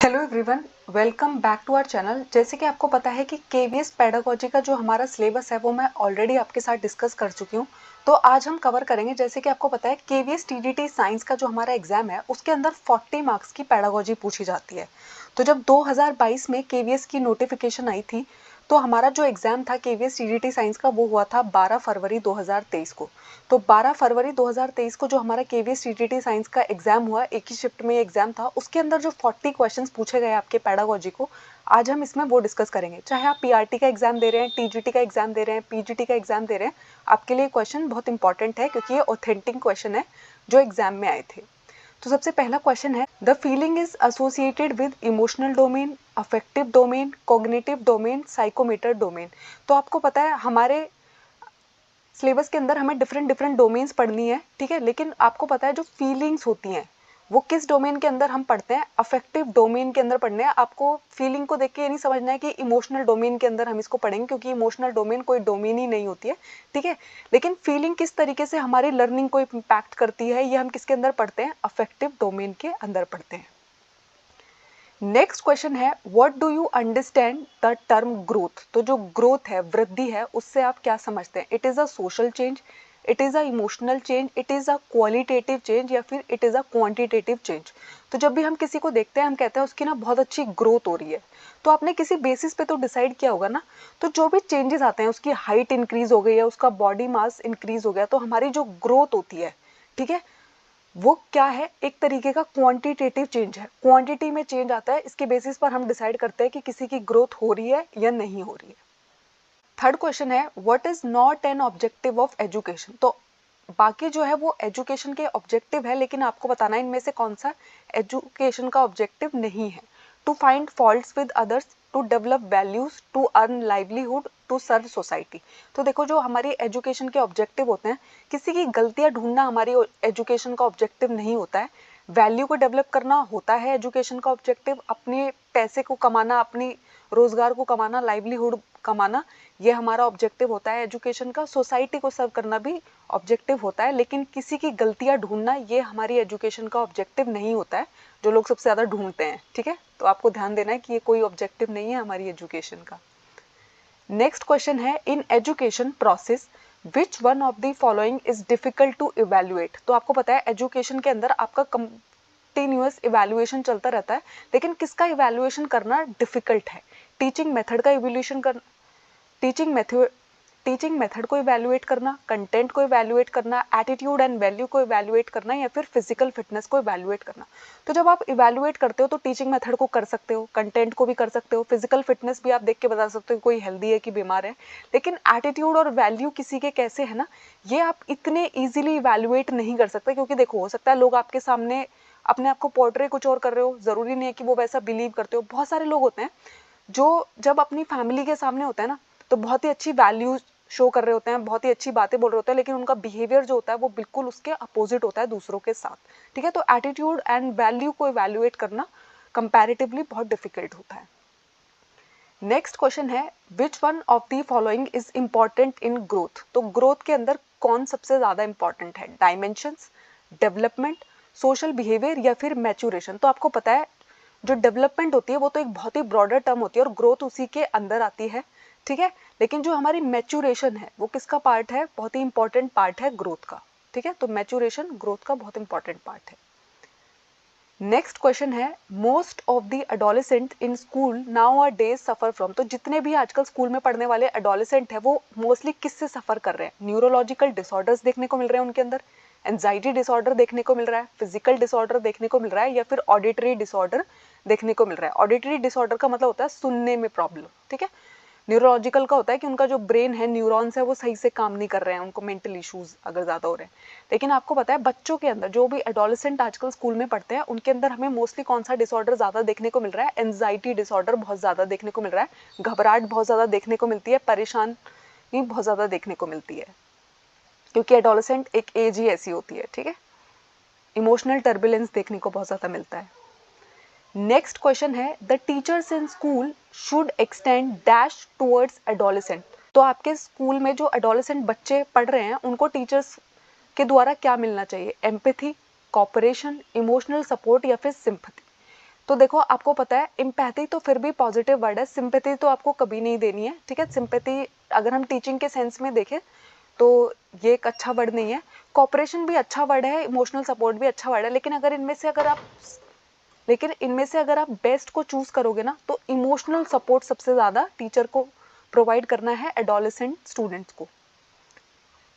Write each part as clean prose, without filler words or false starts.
Hello everyone, welcome back to our channel. जैसे कि आपको पता है कि केवीएस पेडागोजी का जो हमारा सिलेबस है वो मैं ऑलरेडी आपके साथ डिस्कस कर चुकी हूँ। तो आज हम कवर करेंगे, जैसे कि आपको पता है केवीएस टीडीटी साइंस का जो हमारा एग्जाम है उसके अंदर 40 मार्क्स की पेडागोजी पूछी जाती है। तो जब 2022 में केवीएस की नोटिफिकेशन आई थी तो हमारा जो एग्जाम था केवीएस टीडीटी साइंस का वो हुआ था 12 फरवरी 2023 को। तो 12 फरवरी 2023 को जो हमारा केवीएस टीटीटी साइंस का एग्जाम हुआ, एक ही शिफ्ट में एग्जाम था, उसके अंदर जो 40 क्वेश्चंस पूछे गए आपके पेडागोजी को, आज हम इसमें वो डिस्कस करेंगे। चाहे आप पीआरटी का एग्जाम दे रहे हैं, टीजीटी का एग्जाम दे रहे हैं, पीजीटी का एग्जाम दे रहे हैं, आपके लिए क्वेश्चन बहुत इंपॉर्टेंट है क्योंकि ये ऑथेंटिक क्वेश्चन है जो एग्जाम में आए थे। तो सबसे पहला क्वेश्चन है, the feeling is associated with emotional domain, affective domain, cognitive domain, psychomotor domain. तो आपको पता है हमारे सिलेबस के अंदर हमें डिफरेंट डिफरेंट डोमेन्स पढ़नी है, ठीक है, लेकिन आपको पता है जो फीलिंग्स होती हैं वो किस डोमेन के अंदर हम पढ़ते हैं, अफेक्टिव डोमेन के अंदर पढ़ने हैं। आपको फीलिंग को देख के ये नहीं समझना है कि इमोशनल डोमेन के अंदर हम इसको पढ़ेंगे, क्योंकि इमोशनल डोमेन कोई डोमेन ही नहीं होती है, ठीक है। लेकिन फीलिंग किस तरीके से हमारी लर्निंग को इम्पैक्ट करती है ये हम किसके अंदर पढ़ते हैं, अफेक्टिव डोमेन के अंदर पढ़ते हैं। नेक्स्ट क्वेश्चन है, what do you understand the term growth. तो जो ग्रोथ है, वृद्धि है, उससे आप क्या समझते हैं? It is a social change, it is a emotional change, it is a qualitative change, या फिर it is a quantitative change. तो जब भी हम किसी को देखते हैं हम कहते हैं उसकी ना बहुत अच्छी ग्रोथ हो रही है, तो आपने किसी बेसिस पे तो डिसाइड किया होगा ना। तो जो भी चेंजेस आते हैं, उसकी हाइट इंक्रीज हो गई है, उसका बॉडी मास इंक्रीज हो गया, तो हमारी जो ग्रोथ होती है, ठीक है, वो क्या है, एक तरीके का क्वांटिटेटिव चेंज है। क्वांटिटी में चेंज आता है, इसके बेसिस पर हम डिसाइड करते हैं कि किसी की ग्रोथ हो रही है या नहीं हो रही है। थर्ड क्वेश्चन है, what is not an objective of education. तो बाकी जो है वो एजुकेशन के ऑब्जेक्टिव है, लेकिन आपको बताना है इनमें से कौन सा एजुकेशन का ऑब्जेक्टिव नहीं है। To find faults with others, to develop values, to earn livelihood, to serve society. तो देखो, जो हमारी एजुकेशन के ऑब्जेक्टिव होते हैं, किसी की गलतियां ढूंढना हमारी एजुकेशन का ऑब्जेक्टिव नहीं होता है। वैल्यू को डेवलप करना होता है एजुकेशन का ऑब्जेक्टिव, अपने पैसे को कमाना, अपनी रोजगार को कमाना, लाइवलीहुड कमाना, ये हमारा ऑब्जेक्टिव होता है एजुकेशन का। सोसाइटी को सर्व करना भी ऑब्जेक्टिव होता है, लेकिन किसी की गलतियां ढूंढना ये हमारी एजुकेशन का ऑब्जेक्टिव नहीं होता है, जो लोग सबसे ज्यादा ढूंढते हैं, ठीक है। तो आपको ध्यान देना है कि ये कोई ऑब्जेक्टिव नहीं है हमारी एजुकेशन का। नेक्स्ट क्वेश्चन है, in education process which one of the following is difficult to evaluate. तो आपको पता है एजुकेशन के अंदर आपका कंटिन्यूअस इवेल्युएशन चलता रहता है, लेकिन किसका इवेल्युएशन करना डिफिकल्ट है? टीचिंग मेथड का इवोल्यूशन कर टीचिंग मेथड टीचिंग मेथड को इवैल्यूएट करना, कंटेंट को इवैल्यूएट करना, एटीट्यूड एंड वैल्यू को इवैल्यूएट करना, या फिर फिजिकल फिटनेस को इवैल्यूएट करना। तो जब आप इवैल्यूएट करते हो तो टीचिंग मेथड को कर सकते हो, कंटेंट को भी कर सकते हो, फिजिकल फिटनेस भी आप देख के बता सकते हो कोई हेल्दी है कि बीमार है। लेकिन एटीट्यूड और वैल्यू किसी के कैसे है ना, ये आप इतने ईजिली इवैल्यूएट नहीं कर सकते, क्योंकि देखो, हो सकता है लोग आपके सामने अपने आप को पोर्ट्रे कुछ और कर रहे हो, जरूरी नहीं है कि वो वैसा बिलीव करते हो। बहुत सारे लोग होते हैं जो जब अपनी फैमिली के सामने होते हैं ना, तो बहुत ही अच्छी वैल्यूज शो कर रहे होते हैं, बहुत ही अच्छी बातें बोल रहे होते हैं, लेकिन उनका बिहेवियर जो होता है वो बिल्कुल उसके अपोजिट होता है दूसरों के साथ, ठीक है। तो एटीट्यूड एंड वैल्यू को इवैल्यूएट करना कंपैरेटिवली बहुत डिफिकल्ट होता है। नेक्स्ट क्वेश्चन है, विच one of the following is important in growth. तो ग्रोथ के अंदर कौन सबसे ज्यादा इंपॉर्टेंट है? डायमेंशंस, डेवलपमेंट, सोशल बिहेवियर, या फिर मैच्योरेशन। तो आपको पता है जो डेवलपमेंट होती है वो तो एक बहुत ही ब्रॉडर टर्म होती है और ग्रोथ उसी के अंदर आती है, ठीक है। लेकिन जो हमारी मैच्योरेशन है वो किसका पार्ट है? बहुत ही इंपॉर्टेंट पार्ट है ग्रोथ का, ठीक है। तो मैच्योरेशन ग्रोथ का बहुत इंपॉर्टेंट पार्ट है। नेक्स्ट क्वेश्चन है, most of the adolescent in school now are days suffer from. तो जितने भी आजकल स्कूल में पढ़ने वाले एडोलेसेंट है वो मोस्टली किससे सफर कर रहे हैं? न्यूरोलॉजिकल डिसऑर्डर्स देखने को मिल रहे हैं उनके अंदर, एंजाइटी डिसऑर्डर देखने को मिल रहा है, फिजिकल डिसऑर्डर देखने को मिल रहा है, या फिर ऑडिटरी डिसऑर्डर देखने को मिल रहा है। ऑडिटरी डिसऑर्डर का मतलब होता है सुनने में प्रॉब्लम, ठीक है। न्यूरोलॉजिकल का होता है कि उनका जो ब्रेन है, न्यूरॉन्स है, वो सही से काम नहीं कर रहे हैं, उनको मेंटल इश्यूज अगर ज्यादा हो रहे हैं। लेकिन आपको पता है बच्चों के अंदर, जो भी एडोलेसेंट आजकल स्कूल में पढ़ते हैं, उनके अंदर हमें मोस्टली कौन सा डिसऑर्डर ज्यादा देखने को मिल रहा है? एंजाइटी डिसऑर्डर बहुत ज्यादा देखने को मिल रहा है, घबराहट बहुत ज्यादा देखने को मिलती है, परेशानी बहुत ज्यादा देखने को मिलती है, क्योंकि एडोलेसेंट एक एज ही ऐसी होती है, ठीक है। इमोशनल टर्बुलेंस देखने को बहुत ज्यादा मिलता है। नेक्स्ट क्वेश्चन है, the teachers in school should extend dash towards adolescent. तो आपके स्कूल में जो एडोलेसेंट बच्चे पढ़ रहे हैं उनको टीचर्स के द्वारा क्या मिलना चाहिए? एम्पैथी, कोऑपरेशन, इमोशनल सपोर्ट, या फिर सिंपैथी। तो देखो आपको पता है एम्पैथी तो फिर भी पॉजिटिव वर्ड है, सिंपैथी तो आपको कभी नहीं देनी है, ठीक है। सिंपैथी अगर हम टीचिंग के सेंस में देखें तो ये एक अच्छा वर्ड नहीं है। कोऑपरेशन भी अच्छा वर्ड है, इमोशनल सपोर्ट भी अच्छा वर्ड है, लेकिन इनमें से अगर आप बेस्ट को चूज करोगे ना तो इमोशनल सपोर्ट सबसे ज्यादा टीचर को प्रोवाइड करना है एडोलेसेंट स्टूडेंट्स को।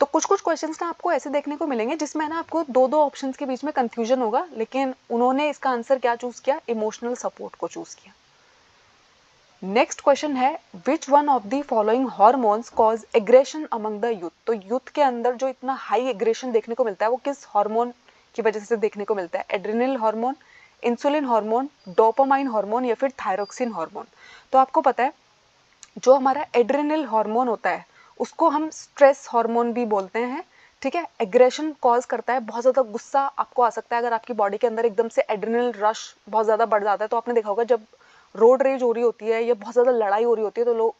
तो कुछ कुछ क्वेश्चंस ना आपको ऐसे देखने को मिलेंगे जिसमें ना आपको दो दो ऑप्शंस के बीच में कंफ्यूजन होगा, लेकिन उन्होंने इसका आंसर क्या चूज किया, इमोशनल सपोर्ट को चूज किया। नेक्स्ट क्वेश्चन है विच one of the following hormones cause aggression among the youth. तो यूथ के अंदर जो इतना हाई एग्रेशन देखने को मिलता है वो किस हार्मोन की वजह से देखने को मिलता है, adrenal hormone, insulin hormone, dopamine hormone या फिर थायरोक्सिन हार्मोन। तो आपको पता है जो हमारा एड्रेनल हार्मोन होता है उसको हम स्ट्रेस हार्मोन भी बोलते हैं, ठीक है। एग्रेशन कॉज करता है, बहुत ज़्यादा गुस्सा आपको आ सकता है अगर आपकी बॉडी के अंदर एकदम से एड्रेनल रश बहुत ज़्यादा बढ़ जाता है। तो आपने देखा होगा जब रोड रेज हो रही होती है या बहुत ज़्यादा लड़ाई हो रही होती है तो लोग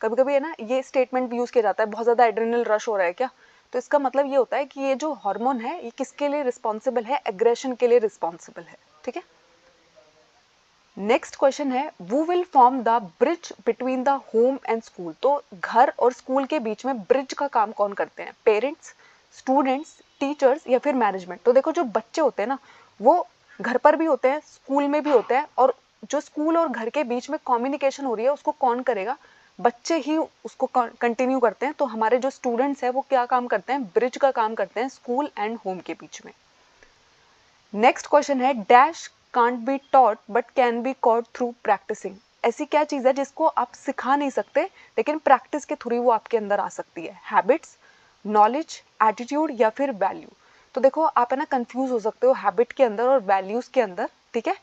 कभी कभी है ना ये स्टेटमेंट भी यूज़ किया जाता है, बहुत ज़्यादा एड्रेनल रश हो रहा है क्या। तो इसका मतलब ये होता है कि ये जो हार्मोन है ये किसके लिए रिस्पॉन्सिबल है, एग्रेशन के लिए रिस्पॉन्सिबल है, ठीक है। नेक्स्ट क्वेश्चन है वो will form the bridge between the home and school. तो घर और स्कूल के बीच में ब्रिज का काम कौन करते हैं, पेरेंट्स, स्टूडेंट्स, टीचर्स या फिर मैनेजमेंट। तो देखो जो बच्चे होते हैं ना वो घर पर भी होते हैं, स्कूल में भी होते हैं, और जो स्कूल और घर के बीच में कम्युनिकेशन हो रही है उसको कौन करेगा, बच्चे ही उसको कंटिन्यू करते हैं। तो हमारे जो स्टूडेंट्स हैं वो क्या काम करते हैं, ब्रिज का काम करते हैं स्कूल एंड होम के बीच में। नेक्स्ट क्वेश्चन है dash can't be taught but can be caught through practising. ऐसी क्या चीज है जिसको आप सिखा नहीं सकते लेकिन प्रैक्टिस के थ्रू वो आपके अंदर आ सकती है, हैबिट्स, नॉलेज, एटीट्यूड या फिर वैल्यू। तो देखो आप है ना कंफ्यूज हो सकते हो हैबिट के अंदर और वैल्यूज के अंदर, ठीक है,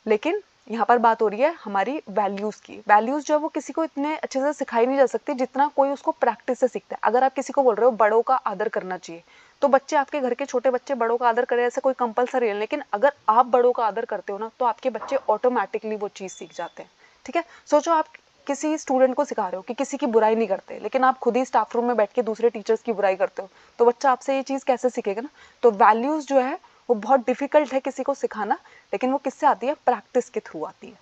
लेकिन यहाँ पर बात हो रही है हमारी वैल्यूज की। वैल्यूज जो है वो किसी को इतने अच्छे से सिखाई नहीं जा सकती जितना कोई उसको प्रैक्टिस से सीखता है। अगर आप किसी को बोल रहे हो बड़ों का आदर करना चाहिए तो बच्चे, आपके घर के छोटे बच्चे बड़ों का आदर करें ऐसा कोई कंपलसरी है, लेकिन अगर आप बड़ों का आदर करते हो ना तो आपके बच्चे ऑटोमेटिकली वो चीज सीख जाते हैं, ठीक है। सोचो आप किसी स्टूडेंट को सिखा रहे हो कि किसी की बुराई नहीं करते, लेकिन आप खुद ही स्टाफ रूम में बैठ के दूसरे टीचर्स की बुराई करते हो, तो बच्चा आपसे ये चीज कैसे सीखेगा ना। तो वैल्यूज जो है वो बहुत डिफिकल्ट है किसी को सिखाना, लेकिन वो किससे आती है, प्रैक्टिस के थ्रू आती है।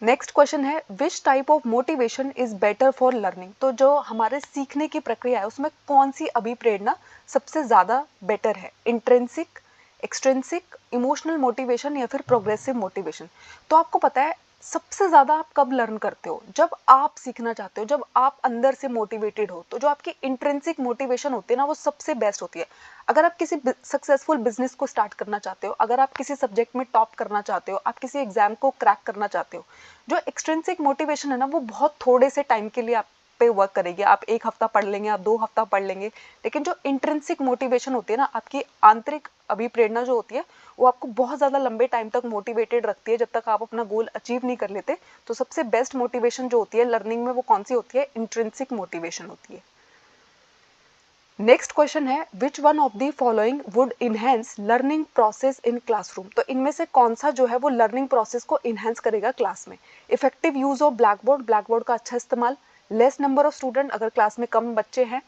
नेक्स्ट क्वेश्चन है which type of motivation is better for learning. तो जो हमारे सीखने की प्रक्रिया है उसमें कौन सी अभिप्रेरणा सबसे ज्यादा बेटर है, इंट्रिंसिक, एक्सट्रिंसिक, इमोशनल मोटिवेशन या फिर प्रोग्रेसिव मोटिवेशन। तो आपको पता है सबसे ज्यादा आप कब लर्न करते हो, जब आप सीखना चाहते हो, जब आप अंदर से मोटिवेटेड हो। तो जो आपकी इंट्रिंसिक मोटिवेशन होती है ना वो सबसे बेस्ट होती है। अगर आप किसी सक्सेसफुल बिजनेस को स्टार्ट करना चाहते हो, अगर आप किसी सब्जेक्ट में टॉप करना चाहते हो, आप किसी एग्जाम को क्रैक करना चाहते हो, जो एक्सट्रिंसिक मोटिवेशन है ना वो बहुत थोड़े से टाइम के लिए आप पे वर्क करेगी। आप एक हफ्ता पढ़ लेंगे, आप 2 हफ्ता पढ़ लेंगे, लेकिन जो इंट्रिंसिक मोटिवेशन होती है ना, आपकी आंतरिक अभिप्रेरणा जो होती है वो आपको बहुत ज्यादा लंबे टाइम तक मोटिवेटेड रखती है जब तक आप अपना गोल अचीव नहीं कर लेते। तो सबसे बेस्ट मोटिवेशन जो होती है लर्निंग में वो कौन सी होती है, इंट्रिंसिक मोटिवेशन होती है। नेक्स्ट क्वेश्चन है विच one of the following would enhance learning process in classroom. तो इनमें से कौन सा जो है वो लर्निंग प्रोसेस को इनहेंस करेगा क्लास में, effective use of black board, black board का अच्छा इस्तेमाल, लेस नंबर ऑफ स्टूडेंट अगर क्लास में कम बच्चे हैं,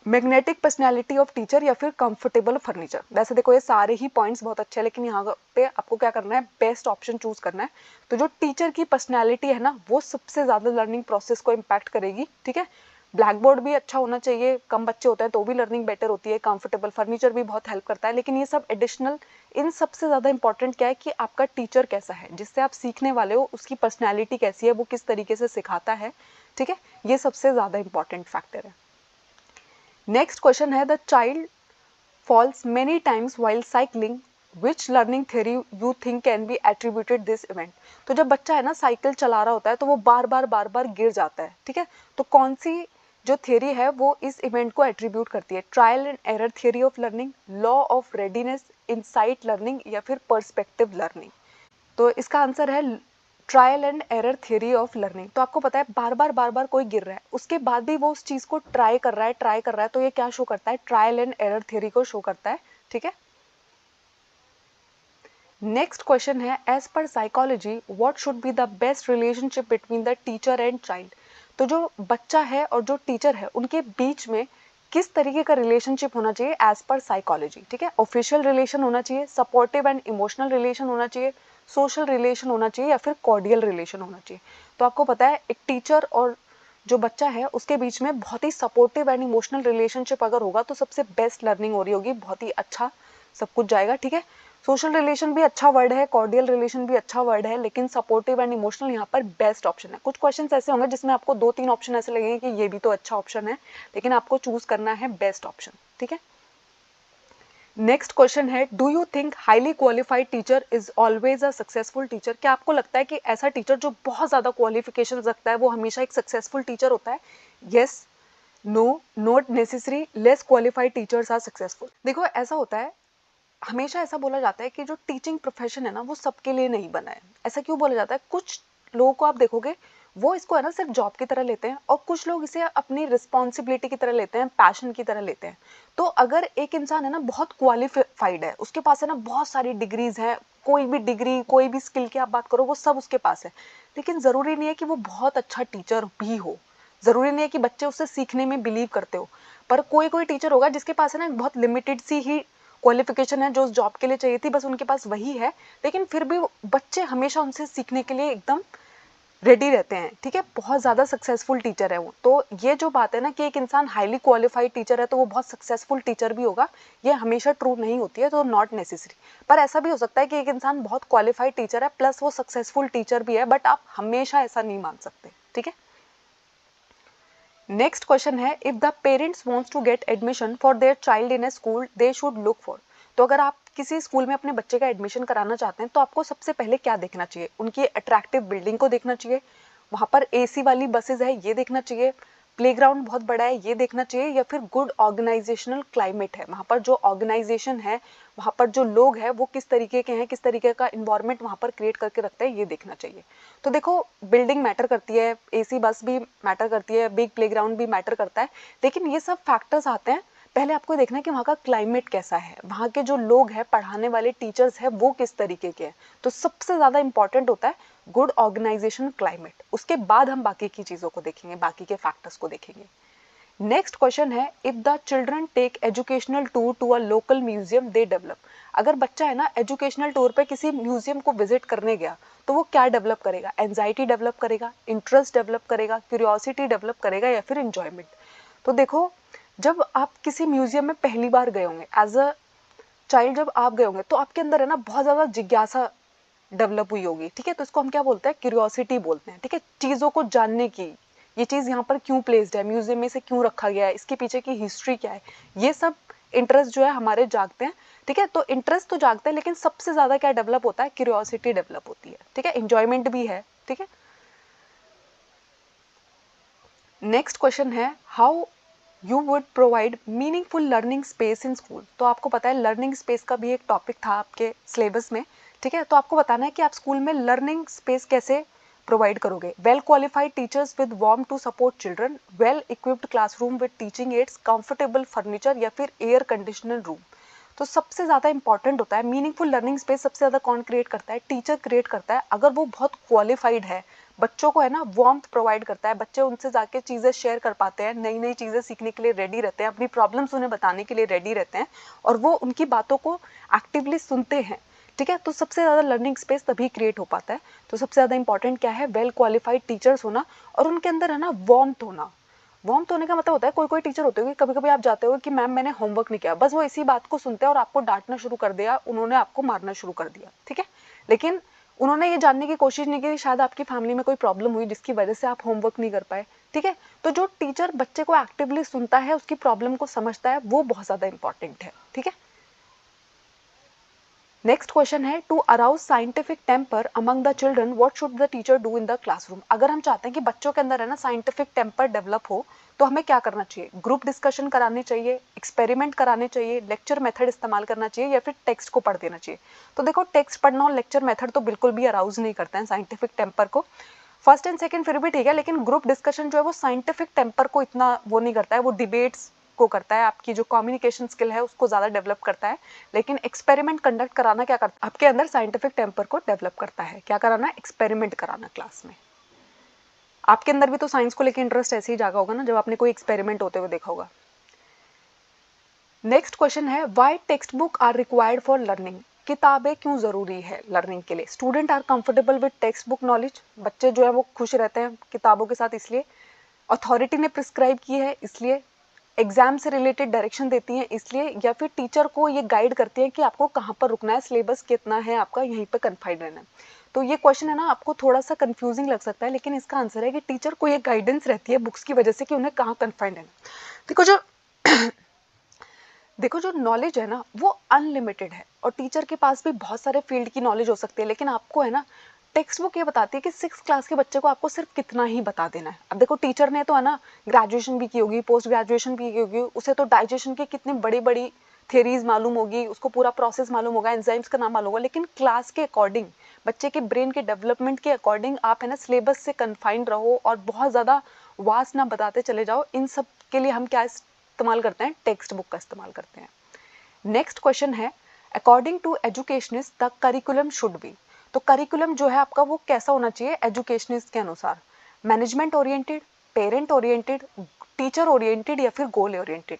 मैग्नेटिक पर्सनैलिटी ऑफ टीचर या फिर कंफर्टेबल फर्नीचर। वैसे देखो ये सारे ही पॉइंट्स बहुत अच्छे हैं, लेकिन यहाँ पे आपको क्या करना है, बेस्ट ऑप्शन चूज करना है। तो जो टीचर की पर्सनैलिटी है ना वो सबसे ज्यादा लर्निंग प्रोसेस को इम्पैक्ट करेगी, ठीक है। ब्लैक बोर्ड भी अच्छा होना चाहिए, कम बच्चे होते हैं तो भी लर्निंग बेटर होती है, कंफर्टेबल फर्नीचर भी बहुत हेल्प करता है, लेकिन ये सब एडिशनल। इन सबसे ज्यादा इंपॉर्टेंट क्या है कि आपका टीचर कैसा है, जिससे आप सीखने वाले हो उसकी पर्सनैलिटी कैसी है, वो किस तरीके से सिखाता है, ठीक है। ये सबसे ज्यादा इंपॉर्टेंट फैक्टर है। नेक्स्ट क्वेश्चन है the child falls many times while cycling, which learning theory you think can be attributed this event. तो जब बच्चा है ना साइकिल चला रहा होता है तो वो बार बार गिर जाता है, ठीक है। तो कौन सी जो थ्योरी है वो इस इवेंट को एट्रीब्यूट करती है, trial and error theory of learning, law of readiness, insight learning या फिर पर्सपेक्टिव लर्निंग। तो इसका आंसर है trial and error theory of learning. तो आपको पता है बार बार कोई गिर रहा है उसके बाद भी वो उस चीज को ट्राई कर रहा है, तो ये क्या शो करता है, ट्रायल एंड एरर थ्योरी को शो करता है, ठीक है। नेक्स्ट क्वेश्चन है as per psychology what should be the best relationship between the teacher and child. तो जो बच्चा है और जो टीचर है उनके बीच में किस तरीके का रिलेशनशिप होना चाहिए एज पर साइकोलॉजी, ठीक है। ऑफिशियल रिलेशन होना चाहिए, सपोर्टिव एंड इमोशनल रिलेशन होना चाहिए, सोशल रिलेशन होना चाहिए या फिर कॉर्डियल रिलेशन होना चाहिए। तो आपको पता है एक टीचर और जो बच्चा है उसके बीच में बहुत ही सपोर्टिव एंड इमोशनल रिलेशनशिप अगर होगा तो सबसे बेस्ट लर्निंग हो रही होगी, बहुत ही अच्छा सब कुछ जाएगा, ठीक है। सोशल रिलेशन भी अच्छा वर्ड है, कॉर्डियल रिलेशन भी अच्छा वर्ड है, लेकिन सपोर्टिव एंड इमोशनल यहाँ पर बेस्ट ऑप्शन है। कुछ क्वेश्चंस ऐसे होंगे जिसमें आपको 2-3 ऑप्शन ऐसे लगेंगे कि ये भी तो अच्छा ऑप्शन है, लेकिन आपको चूज करना है बेस्ट ऑप्शन, ठीक है। नेक्स्ट क्वेश्चन है, do you think highly qualified teacher is always a successful teacher? क्या आपको लगता है कि ऐसा टीचर जो बहुत ज्यादा क्वालिफिकेशन रखता है वो हमेशा एक सक्सेसफुल टीचर होता है? Yes, no, not necessary, less qualified teachers are successful. देखो ऐसा होता है, हमेशा ऐसा बोला जाता है कि जो टीचिंग प्रोफेशन है ना वो सबके लिए नहीं बना है। ऐसा क्यों बोला जाता है? कुछ लोगों को आप देखोगे वो इसको है ना सिर्फ जॉब की तरह लेते हैं, और कुछ लोग इसे अपनी रिस्पॉन्सिबिलिटी की तरह लेते हैं, पैशन की तरह लेते हैं। तो अगर एक इंसान है ना बहुत क्वालिफाइड है, उसके पास है ना बहुत सारी डिग्रीज हैं, कोई भी डिग्री कोई भी स्किल की आप बात करो वो सब उसके पास है, लेकिन जरूरी नहीं है कि वो बहुत अच्छा टीचर भी हो, जरूरी नहीं है कि बच्चे उससे सीखने में बिलीव करते हो। पर कोई कोई टीचर होगा जिसके पास है ना बहुत लिमिटेड सी ही क्वालिफिकेशन है, जो उस जॉब के लिए चाहिए थी बस उनके पास वही है, लेकिन फिर भी बच्चे हमेशा उनसे सीखने के लिए एकदम रेडी रहते हैं, ठीक है। बहुत ज़्यादा सक्सेसफुल टीचर है वो। तो ये जो बात है ना कि एक इंसान हाईली क्वालिफाइड टीचर है तो वो बहुत सक्सेसफुल टीचर भी होगा, ये हमेशा ट्रू नहीं होती है, तो नॉट नेसेसरी। पर ऐसा भी हो सकता है कि एक इंसान बहुत क्वालिफाइड टीचर है प्लस वो सक्सेसफुल टीचर भी है, बट आप हमेशा ऐसा नहीं मान सकते, ठीक है। नेक्स्ट क्वेश्चन है, if the parents wants to get admission for their child in a school they should look for. तो अगर आप किसी स्कूल में अपने बच्चे का एडमिशन कराना चाहते हैं तो आपको सबसे पहले क्या देखना चाहिए? उनकी अट्रैक्टिव बिल्डिंग को देखना चाहिए, वहाँ पर एसी वाली बसेज है ये देखना चाहिए, प्लेग्राउंड बहुत बड़ा है ये देखना चाहिए, या फिर गुड ऑर्गेनाइजेशनल क्लाइमेट है, वहाँ पर जो ऑर्गेनाइजेशन है, वहाँ पर जो लोग हैं वो किस तरीके के हैं, किस तरीके का इन्वायरमेंट वहाँ पर क्रिएट करके रखते हैं, ये देखना चाहिए। तो देखो बिल्डिंग मैटर करती है, एसी बस भी मैटर करती है, बिग प्लेग्राउंड भी मैटर करता है, लेकिन ये सब फैक्टर्स आते हैं, पहले आपको देखना है कि वहाँ का क्लाइमेट कैसा है, वहाँ के जो लोग हैं, पढ़ाने वाले टीचर्स हैं वो किस तरीके के हैं। तो सबसे ज़्यादा इंपॉर्टेंट होता है गुड ऑर्गेनाइजेशन क्लाइमेट, उसके बाद हम बाकी की चीज़ों को देखेंगे, बाकी के फैक्टर्स को देखेंगे। नेक्स्ट क्वेश्चन है, if the children take educational tour to a local museum they develop. अगर बच्चा है ना एजुकेशनल टूर पे किसी म्यूजियम को विजिट करने गया तो वो क्या डेवलप करेगा? एंजाइटी डेवलप करेगा, इंटरेस्ट डेवलप करेगा, क्यूरियोसिटी डेवलप करेगा, या फिर इंजॉयमेंट? तो देखो जब आप किसी म्यूजियम में पहली बार गए होंगे एज अ चाइल्ड, जब आप गए होंगे तो आपके अंदर है ना बहुत ज़्यादा जिज्ञासा डेवलप हुई होगी, ठीक है। तो इसको हम क्या बोलते हैं? क्यूरियोसिटी बोलते हैं, ठीक है। चीज़ों को जानने की, ये चीज़ यहाँ पर क्यों प्लेस्ड है, म्यूजियम में से क्यों रखा गया है, इसके पीछे की हिस्ट्री क्या है, ये सब इंटरेस्ट जो है हमारे जागते हैं, ठीक है। तो इंटरेस्ट तो जागता है, लेकिन सबसे ज़्यादा क्या डेवलप होता है? क्यूरियोसिटी डेवलप होती है, ठीक है। इंजॉयमेंट भी है, ठीक है। नेक्स्ट क्वेश्चन है, how you would provide meaningful learning space in school. तो आपको पता है लर्निंग स्पेस का भी एक टॉपिक था आपके सिलेबस में, ठीक है। तो आपको बताना है कि आप स्कूल में लर्निंग स्पेस कैसे प्रोवाइड करोगे। Well qualified teachers with warm to support children, well equipped classroom with teaching aids, comfortable furniture, या फिर एयर कंडीशनर रूम। तो सबसे ज़्यादा इंपॉर्टेंट होता है मीनिंगफुल लर्निंग स्पेस, सबसे ज़्यादा कौन क्रिएट करता है? टीचर क्रिएट करता है, अगर वो बहुत क्वालिफाइड है, बच्चों को है ना वार्मथ प्रोवाइड करता है, बच्चे उनसे जाके चीज़ें शेयर कर पाते हैं, नई नई चीज़ें सीखने के लिए रेडी रहते हैं, अपनी प्रॉब्लम्स उन्हें बताने के लिए रेडी रहते हैं, और वो उनकी बातों को एक्टिवली सुनते हैं, ठीक है। तो सबसे ज़्यादा लर्निंग स्पेस तभी क्रिएट हो पाता है। तो सबसे ज़्यादा इंपॉर्टेंट क्या है? वेल क्वालिफाइड टीचर्स होना, और उनके अंदर है ना वार्मथ होना। वार्मथ होने का मतलब होता है, कोई कोई टीचर होते हैं कभी कभी आप जाते हो कि मैम मैंने होमवर्क नहीं किया, बस वो इसी बात को सुनते हैं और आपको डांटना शुरू कर दिया, उन्होंने आपको मारना शुरू कर दिया, ठीक है। लेकिन उन्होंने ये जानने की कोशिश नहीं की शायद आपकी फैमिली में कोई प्रॉब्लम हुई जिसकी वजह से आप होमवर्क नहीं कर पाए, ठीक है। तो जो टीचर बच्चे को एक्टिवली सुनता है, उसकी प्रॉब्लम को समझता है, वो बहुत ज़्यादा इंपॉर्टेंट है, ठीक है। नेक्स्ट क्वेश्चन है, to arouse scientific temper among the children what should the teacher do in the classroom. अगर हम चाहते हैं कि बच्चों के अंदर है ना साइंटिफिक टेम्पर डेवलप हो तो हमें क्या करना चाहिए? ग्रुप डिस्कशन करानी चाहिए, एक्सपेरिमेंट कराने चाहिए, लेक्चर मेथड इस्तेमाल करना चाहिए, या फिर टेक्स्ट को पढ़ देना चाहिए। तो देखो टेक्स्ट पढ़ना और लेक्चर मेथड तो बिल्कुल भी अराउज नहीं करते हैं साइंटिफिक टेम्पर को। फर्स्ट एंड सेकंड फिर भी ठीक है, लेकिन ग्रुप डिस्कशन जो है वो साइंटिफिक टेम्पर को इतना वो नहीं करता है, वो डिबेट्स को करता है, आपकी जो कम्युनिकेशन स्किल है उसको ज़्यादा डेवलप करता है। लेकिन एक्सपेरिमेंट कंडक्ट कराना क्या करता है? आपके अंदर साइंटिफिक टेम्पर को डेवलप करता है। क्या कराना है? एक्सपेरिमेंट कराना क्लास में। आपके अंदर भी तो साइंस को लेकर इंटरेस्ट ऐसे ही जागा होगा ना जब आपने कोई एक्सपेरिमेंट होते हुए देखा होगा। नेक्स्ट क्वेश्चन है why text book are required for learning. किताबें क्यों जरूरी है लर्निंग के लिए। Student are comfortable with text book knowledge. बच्चे जो है वो खुश रहते हैं किताबों के साथ इसलिए। अथॉरिटी ने प्रिस्क्राइब की है इसलिए। एग्जाम से रिलेटेड डायरेक्शन देती हैं इसलिए, या फिर टीचर को ये गाइड करती है कि आपको कहाँ पर रुकना है, सिलेबस कितना है आपका, यहीं पर कन्फाइंड रहना है। तो ये क्वेश्चन है ना आपको थोड़ा सा कंफ्यूजिंग लग सकता है, लेकिन इसका आंसर है कि टीचर को ये गाइडेंस रहती है बुक्स की वजह से कि उन्हें कहाँ कन्फाइंड रहना है। देखो जो नॉलेज है ना वो अनलिमिटेड है और टीचर के पास भी बहुत सारे फील्ड की नॉलेज हो सकती है, लेकिन आपको है ना टेक्स्ट बुक ये बताती है कि 6 क्लास के बच्चे को आपको सिर्फ कितना ही बता देना है। अब देखो टीचर ने तो है ना ग्रेजुएशन भी की होगी, पोस्ट ग्रेजुएशन भी की होगी, उसे तो डाइजेशन की कितनी बड़ी बड़ी थियरीज मालूम होगी, उसको पूरा प्रोसेस मालूम होगा, एंजाइम्स का नाम मालूम होगा, लेकिन क्लास के अकॉर्डिंग, बच्चे के ब्रेन के डेवलपमेंट के अकॉर्डिंग आप है ना सिलेबस से कन्फाइंड रहो और बहुत ज़्यादा वास्ट ना बताते चले जाओ। इन सब के लिए हम क्या इस्तेमाल करते हैं, टेक्स्ट बुक का इस्तेमाल करते हैं। नेक्स्ट क्वेश्चन है according to educationist the curriculum should be. तो करिकुलम जो है आपका वो कैसा होना चाहिए एजुकेशनिस्ट के अनुसार। Management oriented, parent oriented, teacher oriented या फिर गोल ओरिएंटेड।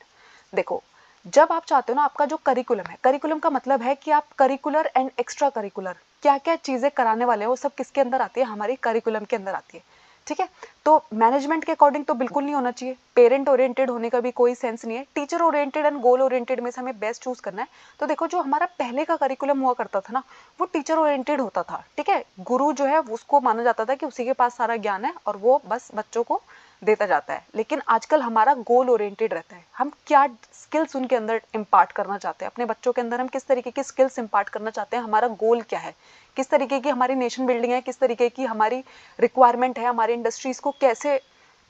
देखो जब आप चाहते हो ना आपका जो करिकुलम है, करिकुलम का मतलब है कि आप करिकुलर एंड एक्स्ट्रा करिकुलर क्या क्या चीज़ें कराने वाले हैं वो सब किसके अंदर आती है, हमारी करिकुलम के अंदर आती है। ठीक है, तो मैनेजमेंट के अकॉर्डिंग तो बिल्कुल नहीं होना चाहिए, पेरेंट ओरिएंटेड होने का भी कोई सेंस नहीं है, teacher oriented and goal oriented में से हमें बेस्ट चूज करना है। तो देखो जो हमारा पहले का करिकुलम हुआ करता था ना वो टीचर ओरिएंटेड होता था। ठीक है, गुरु जो है उसको माना जाता था कि उसी के पास सारा ज्ञान है और वो बस बच्चों को देता जाता है, लेकिन आजकल हमारा गोल ओरिएंटेड रहता है। हम क्या स्किल्स उनके अंदर इम्पार्ट करना चाहते हैं, अपने बच्चों के अंदर हम किस तरीके की स्किल्स इम्पार्ट करना चाहते हैं, हमारा गोल क्या है, किस तरीके की हमारी नेशन बिल्डिंग है, किस तरीके की हमारी रिक्वायरमेंट है, हमारी इंडस्ट्रीज को कैसे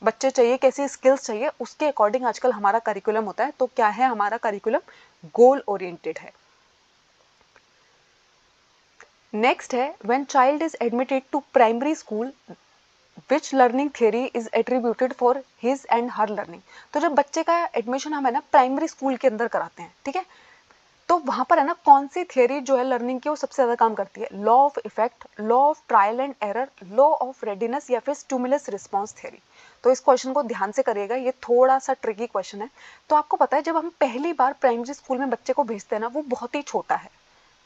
बच्चे चाहिए, कैसी स्किल्स चाहिए, उसके अकॉर्डिंग आजकल हमारा करिकुलम होता है। तो क्या है हमारा करिकुलम, गोल ओरिएंटेड है। नेक्स्ट है when child is admitted to primary school which learning theory is attributed for his and her learning. तो जब बच्चे का एडमिशन हम है ना प्राइमरी स्कूल के अंदर कराते हैं, ठीक है, तो वहां पर है ना कौन सी थियरी जो है लर्निंग की वो सबसे ज्यादा काम करती है, law of effect, law of trial and error, law of readiness या फिर स्टिमुलस रिस्पॉन्स थियरी। तो इस क्वेश्चन को ध्यान से करिएगा, ये थोड़ा सा ट्रिकी क्वेश्चन है। तो आपको पता है जब हम पहली बार प्राइमरी स्कूल में बच्चे को भेजते हैं ना वो बहुत ही छोटा है,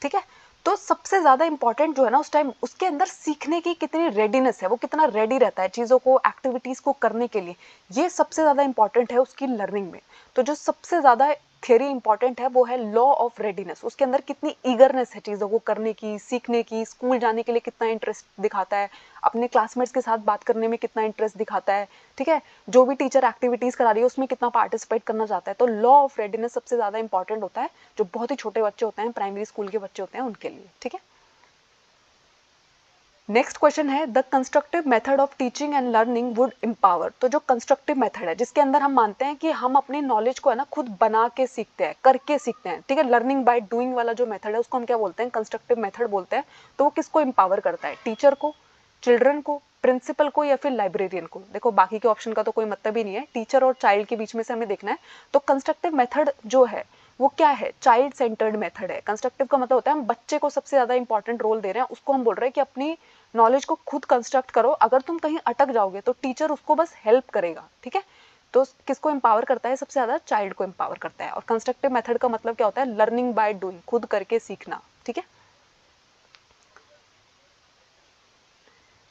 ठीक है, तो सबसे ज्यादा इंपॉर्टेंट जो है ना उस टाइम उसके अंदर सीखने की कितनी रेडीनेस है, वो कितना रेडी रहता है चीजों को, एक्टिविटीज को करने के लिए, ये सबसे ज्यादा इंपॉर्टेंट है उसकी लर्निंग में। तो जो सबसे ज्यादा थियरी इंपॉर्टेंट है वो है लॉ ऑफ रेडीनेस, उसके अंदर कितनी ईगरनेस है चीजों को करने की, सीखने की, स्कूल जाने के लिए कितना इंटरेस्ट दिखाता है, अपने क्लासमेट्स के साथ बात करने में कितना इंटरेस्ट दिखाता है, ठीक है, जो भी टीचर एक्टिविटीज करा रही है उसमें कितना पार्टिसिपेट करना चाहता है। तो लॉ ऑफ रेडीनेस सबसे ज्यादा इंपॉर्टेंट होता है जो बहुत ही छोटे बच्चे होते हैं, प्राइमरी स्कूल के बच्चे होते हैं उनके लिए। ठीक है, नेक्स्ट क्वेश्चन है the constructive method of teaching and learning would empower. तो जो कंस्ट्रक्टिव मेथड है जिसके अंदर हम मानते हैं कि हम अपनी नॉलेज को है ना खुद बना के सीखते हैं, करके सीखते हैं, ठीक है, लर्निंग बाय डूइंग वाला जो मेथड है उसको हम क्या बोलते हैं, कंस्ट्रक्टिव मेथड बोलते हैं। तो वो किसको एम्पावर करता है, टीचर को, चिल्ड्रन को, प्रिंसिपल को या फिर लाइब्रेरियन को। देखो बाकी के ऑप्शन का तो कोई मतलब ही नहीं है, टीचर और चाइल्ड के बीच में से हमें देखना है। तो कंस्ट्रक्टिव मेथड जो है वो क्या है, चाइल्ड सेंटर्ड मेथड है। कंस्ट्रक्टिव का मतलब होता है हम बच्चे को सबसे ज्यादा इंपॉर्टेंट रोल दे रहे हैं, उसको हम बोल रहे हैं कि अपनी नॉलेज को खुद कंस्ट्रक्ट करो, अगर तुम कहीं अटक जाओगे तो टीचर उसको बस हेल्प करेगा। ठीक है, तो किसको एम्पावर करता है सबसे ज्यादा, चाइल्ड को एम्पावर करता है। और कंस्ट्रक्टिव मेथड का मतलब क्या होता है, लर्निंग बाय डूइंग, खुद करके सीखना। ठीक है,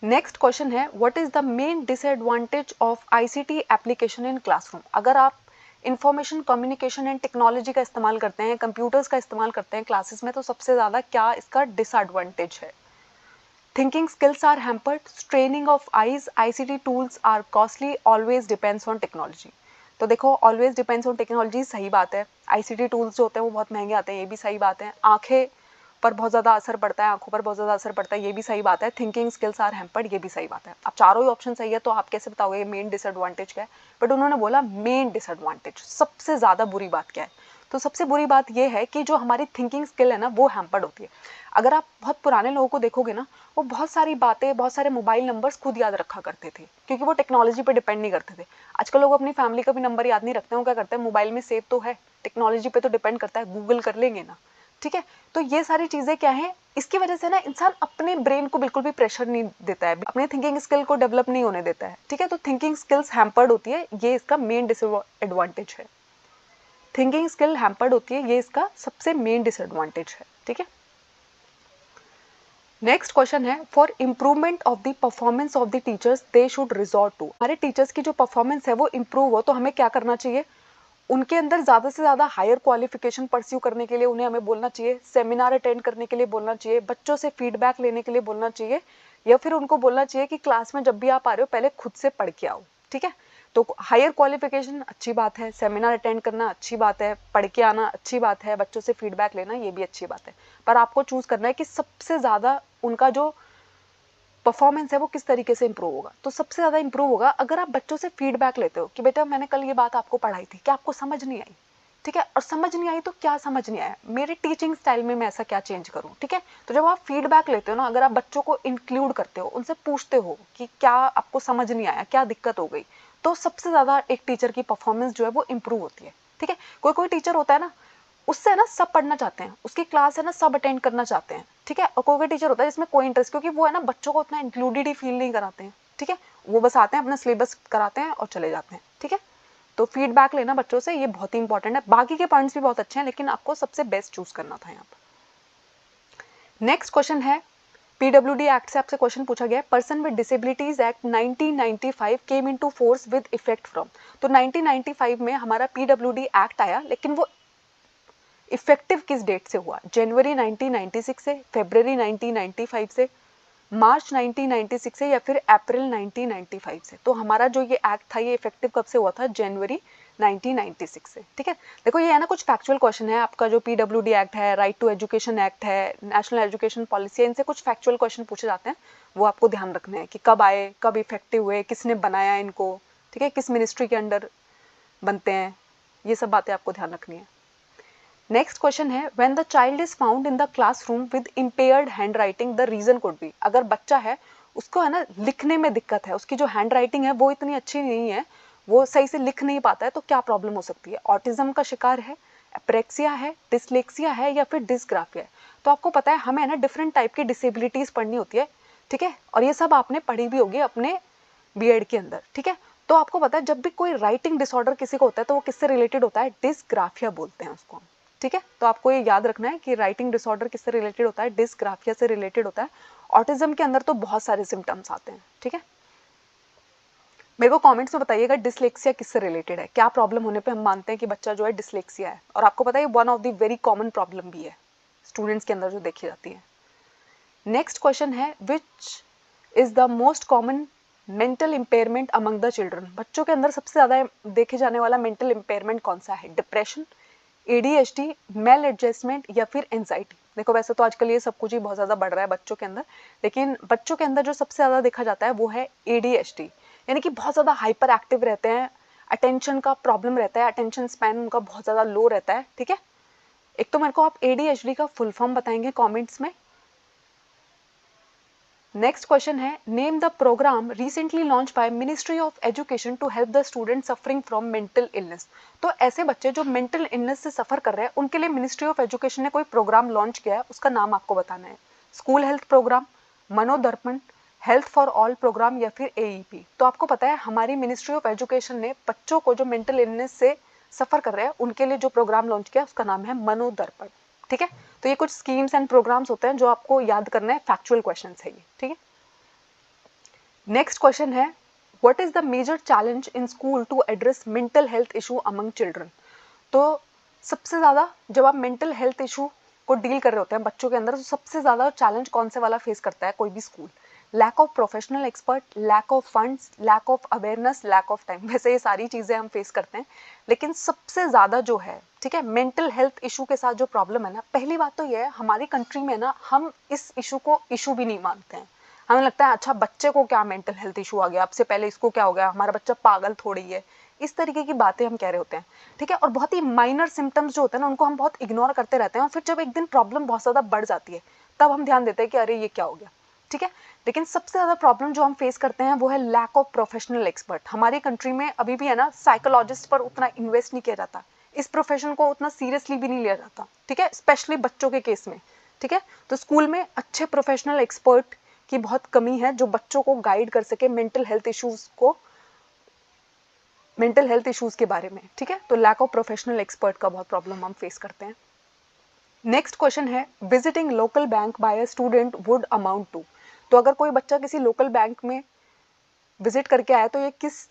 नेक्स्ट क्वेश्चन है what is the main disadvantage of ICT application in classroom. अगर आप इंफॉर्मेशन कम्युनिकेशन एंड टेक्नोलॉजी का इस्तेमाल करते हैं, कंप्यूटर्स का इस्तेमाल करते हैं क्लासेस में, तो सबसे ज्यादा क्या इसका डिसएडवांटेज है। Thinking skills are hampered, straining of eyes, ICT tools are costly, always depends on technology। तो देखो always depends on technology सही बात है, ICT tools जो होते हैं वो बहुत महंगे आते हैं, ये भी सही बात है, आंखें पर बहुत ज़्यादा असर पड़ता है, आंखों पर बहुत ज़्यादा असर पड़ता है, ये भी सही बात है, थिंकिंग स्किल्स आर हैम्पर्ड, ये भी सही बात है। अब चारों ही ऑप्शन सही है तो आप कैसे बताओगे ये मेन डिसएडवांटेज क्या है, बट उन्होंने बोला मेन डिसएडवांटेज, सबसे ज़्यादा बुरी बात क्या है। तो सबसे बुरी बात ये है कि जो हमारी थिंकिंग स्किल है ना वो हैम्पर्ड होती है। अगर आप बहुत पुराने लोगों को देखोगे ना वो बहुत सारी बातें, बहुत सारे मोबाइल नंबर्स खुद याद रखा करते थे क्योंकि वो टेक्नोलॉजी पे डिपेंड नहीं करते थे। आजकल लोग अपनी फैमिली का भी नंबर याद नहीं रखते हैं, वो क्या करते हैं मोबाइल में सेव तो है, टेक्नोलॉजी पे तो डिपेंड करता है, गूगल कर लेंगे ना। ठीक है, तो ये सारी चीजें क्या है, इसकी वजह से ना इंसान अपने ब्रेन को बिल्कुल भी प्रेशर नहीं देता है, अपने थिंकिंग स्किल को डेवलप नहीं होने देता है। ठीक है, तो थिंकिंग स्किल्स हैम्पर्ड होती है, ये इसका मेन डिसएडवांटेज है। थिंकिंग स्किल हैम्पर्ड होती है, ये इसका सबसे मेन डिसएडवांटेज है। ठीक है, नेक्स्ट क्वेश्चन है, for improvement of the performance of the teachers they should resort to. हमारे टीचर्स की जो परफॉर्मेंस है वो इम्प्रूव हो तो हमें क्या करना चाहिए, उनके अंदर ज़्यादा से ज़्यादा हायर क्वालिफिकेशन परस्यू करने के लिए उन्हें हमें बोलना चाहिए, सेमिनार अटेंड करने के लिए बोलना चाहिए, बच्चों से फीडबैक लेने के लिए बोलना चाहिए, या फिर उनको बोलना चाहिए कि क्लास में जब भी आप आ रहे हो पहले खुद से पढ़ के आओ। ठीक है, तो हायर क्वालिफिकेशन अच्छी बात है, सेमिनार अटेंड करना अच्छी बात है, पढ़ के आना अच्छी बात है, बच्चों से फीडबैक लेना ये भी अच्छी बात है, पर आपको चूज करना है कि सबसे ज़्यादा उनका जो परफॉर्मेंस है वो किस तरीके से इंप्रूव होगा। तो सबसे ज़्यादा इंप्रूव होगा अगर आप बच्चों से फीडबैक लेते हो कि बेटा मैंने कल ये बात आपको पढ़ाई थी, क्या आपको समझ नहीं आई। ठीक है, और समझ नहीं आई तो क्या समझ नहीं आया, मेरे टीचिंग स्टाइल में मैं ऐसा क्या चेंज करूँ। ठीक है, तो जब आप फीडबैक लेते हो ना, अगर आप बच्चों को इंक्लूड करते हो, उनसे पूछते हो कि क्या आपको समझ नहीं आया, क्या दिक्कत हो गई, तो सबसे ज़्यादा एक टीचर की परफॉर्मेंस जो है वो इंप्रूव होती है। ठीक है, कोई कोई टीचर होता है ना, उससे है ना सब पढ़ना चाहते हैं, उसकी क्लास है ना सब अटेंड करना चाहते हैं। ठीक है, और कोई टीचर होता है जिसमें कोई इंटरेस्ट, क्योंकि वो है ना बच्चों को उतना इंक्लूडेड ही फील नहीं कराते हैं। ठीक है, वो बस आते हैं अपना सिलेबस कराते हैं और चले जाते हैं। ठीक है, तो फीडबैक लेना बच्चों से ये बहुत ही इंपॉर्टेंट है। बाकी के पॉइंट्स भी बहुत अच्छे हैं लेकिन आपको सबसे बेस्ट चूज करना था यहाँ पर। नेक्स्ट क्वेश्चन है, पीडब्ल्यूडी एक्ट से आपसे क्वेश्चन पूछा गया है, person with disabilities act 1995 came into force with effect from. तो 1995 में हमारा पीडब्ल्यूडी एक्ट आया, लेकिन वो इफेक्टिव किस डेट से हुआ, जनवरी 1996 से, फरवरी 1995 से, मार्च 1996 से, या फिर अप्रैल 1995 से। तो हमारा जो ये एक्ट था ये इफेक्टिव कब से हुआ था, जनवरी 1996 से। ठीक है, देखो ये है ना कुछ फैक्चुअल क्वेश्चन है, आपका जो पीडब्ल्यूडी एक्ट है, राइट टू एजुकेशन एक्ट है, नेशनल एजुकेशन पॉलिसी है, इनसे कुछ फैक्चुअल क्वेश्चन पूछे जाते हैं, वो आपको ध्यान रखने हैं कि कब आए, कब इफेक्टिव हुए, किसने बनाया इनको। ठीक है, किस मिनिस्ट्री के अंडर बनते हैं, ये सब बातें आपको ध्यान रखनी है। नेक्स्ट क्वेश्चन है, when the child is found in the classroom with impaired hand writing the reason could be. अगर बच्चा है उसको है ना लिखने में दिक्कत है, उसकी जो हैंड राइटिंग है वो इतनी अच्छी नहीं है, वो सही से लिख नहीं पाता है, तो क्या प्रॉब्लम हो सकती है, ऑटिज्म का शिकार है, एप्रेक्सिया है, डिसलेक्सिया है, या फिर डिसग्राफिया है। तो आपको पता है हमें ना डिफरेंट टाइप की डिसेबिलिटीज पढ़नी होती है। ठीक है, और ये सब आपने पढ़ी भी होगी अपने बीएड के अंदर। ठीक है, तो आपको पता है जब भी कोई राइटिंग डिसऑर्डर किसी को होता है तो वो किससे रिलेटेड होता है, डिसग्राफिया बोलते हैं उसको। ठीक है, तो आपको ये याद रखना है कि राइटिंग डिसऑर्डर किससे रिलेटेड होता है, डिसग्राफिया से रिलेटेड होता है। ऑटिज्म के अंदर तो बहुत सारे सिम्टम्स आते हैं। ठीक है, मेरे को कमेंट्स में बताइएगा डिसलेक्सिया किससे रिलेटेड है, क्या प्रॉब्लम होने पे हम मानते हैं कि बच्चा जो है डिसलेक्सिया है। और आपको पता है one of the very common problem भी है स्टूडेंट्स के अंदर जो देखी जाती है। नेक्स्ट क्वेश्चन है, which is the most common mental impairment among the children. बच्चों के अंदर सबसे ज्यादा देखे जाने वाला मेंटल इम्पेयरमेंट कौन सा है, डिप्रेशन, एडीएचडी, मेल एडजस्टमेंट, या फिर एंजाइटी। देखो वैसे तो आजकल ये सब कुछ ही बहुत ज़्यादा बढ़ रहा है बच्चों के अंदर, लेकिन बच्चों के अंदर जो सबसे ज़्यादा देखा जाता है वो है एडीएचडी, यानी कि बहुत ज़्यादा हाइपर एक्टिव रहते हैं, अटेंशन का प्रॉब्लम रहता है, अटेंशन स्पैन उनका बहुत ज़्यादा लो रहता है। ठीक है, एक तो मेरे को आप एडीएचडी का फुल फॉर्म बताएंगे कॉमेंट्स में। नेक्स्ट क्वेश्चन है, name the programme recently launch by ministry of education to help the student suffering from mental illness. तो ऐसे बच्चे जो मेंटल इलनेस से सफर कर रहे हैं उनके लिए मिनिस्ट्री ऑफ एजुकेशन ने कोई प्रोग्राम लॉन्च किया है, उसका नाम आपको बताना है। School health programme, Manodarpan, health for all programme, या फिर एईपी। तो आपको पता है हमारी मिनिस्ट्री ऑफ एजुकेशन ने बच्चों को जो मेंटल इलनेस से सफर कर रहे हैं उनके लिए जो प्रोग्राम लॉन्च किया उसका नाम है मनोदर्पण। ठीक है, तो ये कुछ स्कीम्स एंड प्रोग्राम्स होते हैं जो आपको याद करना है, फैक्चुअल क्वेश्चंस है ये। ठीक है, नेक्स्ट क्वेश्चन है, what is the major challenge in school to address mental health issue among children. तो सबसे ज़्यादा जब आप मेंटल हेल्थ इशू को डील कर रहे होते हैं बच्चों के अंदर, तो सबसे ज़्यादा चैलेंज कौन से वाला फेस करता है कोई भी school, lack of professional expert, lack of funds, lack of awareness, lack of time. वैसे ये सारी चीज़ें हम फेस करते हैं, लेकिन सबसे ज़्यादा जो है, ठीक है, मेंटल हेल्थ इशू के साथ जो प्रॉब्लम है ना, पहली बात तो ये है हमारी कंट्री में ना हम इस इशू को इशू भी नहीं मानते हैं। हमें लगता है अच्छा बच्चे को क्या मेंटल हेल्थ इशू आ गया, अब से पहले इसको क्या हो गया, हमारा बच्चा पागल थोड़ी है, इस तरीके की बातें हम कह रहे होते हैं। ठीक है, और बहुत ही माइनर सिम्टम्स जो होते हैं ना उनको हम बहुत इग्नोर करते रहते हैं, और फिर जब एक दिन प्रॉब्लम बहुत ज़्यादा बढ़ जाती है तब हम ध्यान देते हैं कि अरे ये क्या हो गया। ठीक है, लेकिन सबसे ज़्यादा प्रॉब्लम जो हम फेस करते हैं वो है लैक ऑफ प्रोफेशनल एक्सपर्ट। हमारी कंट्री में अभी भी है ना साइकोलॉजिस्ट पर उतना इन्वेस्ट नहीं किया जाता, इस प्रोफेशन को उतना सीरियसली भी नहीं लिया जाता। ठीक है, स्पेशली बच्चों के केस में। ठीक है, तो स्कूल में अच्छे प्रोफेशनल एक्सपर्ट की बहुत कमी है जो बच्चों को गाइड कर सके, मेंटल हेल्थ इश्यूज को मेंटल हेल्थ इश्यूज के बारे में, ठीक है। तो लैक ऑफ प्रोफेशनल एक्सपर्ट का बहुत प्रॉब्लम हम फेस करते हैं। नेक्स्ट क्वेश्चन है visiting local bank by a student would amount to. तो अगर कोई बच्चा किसी लोकल बैंक में विजिट करके आया तो ये किस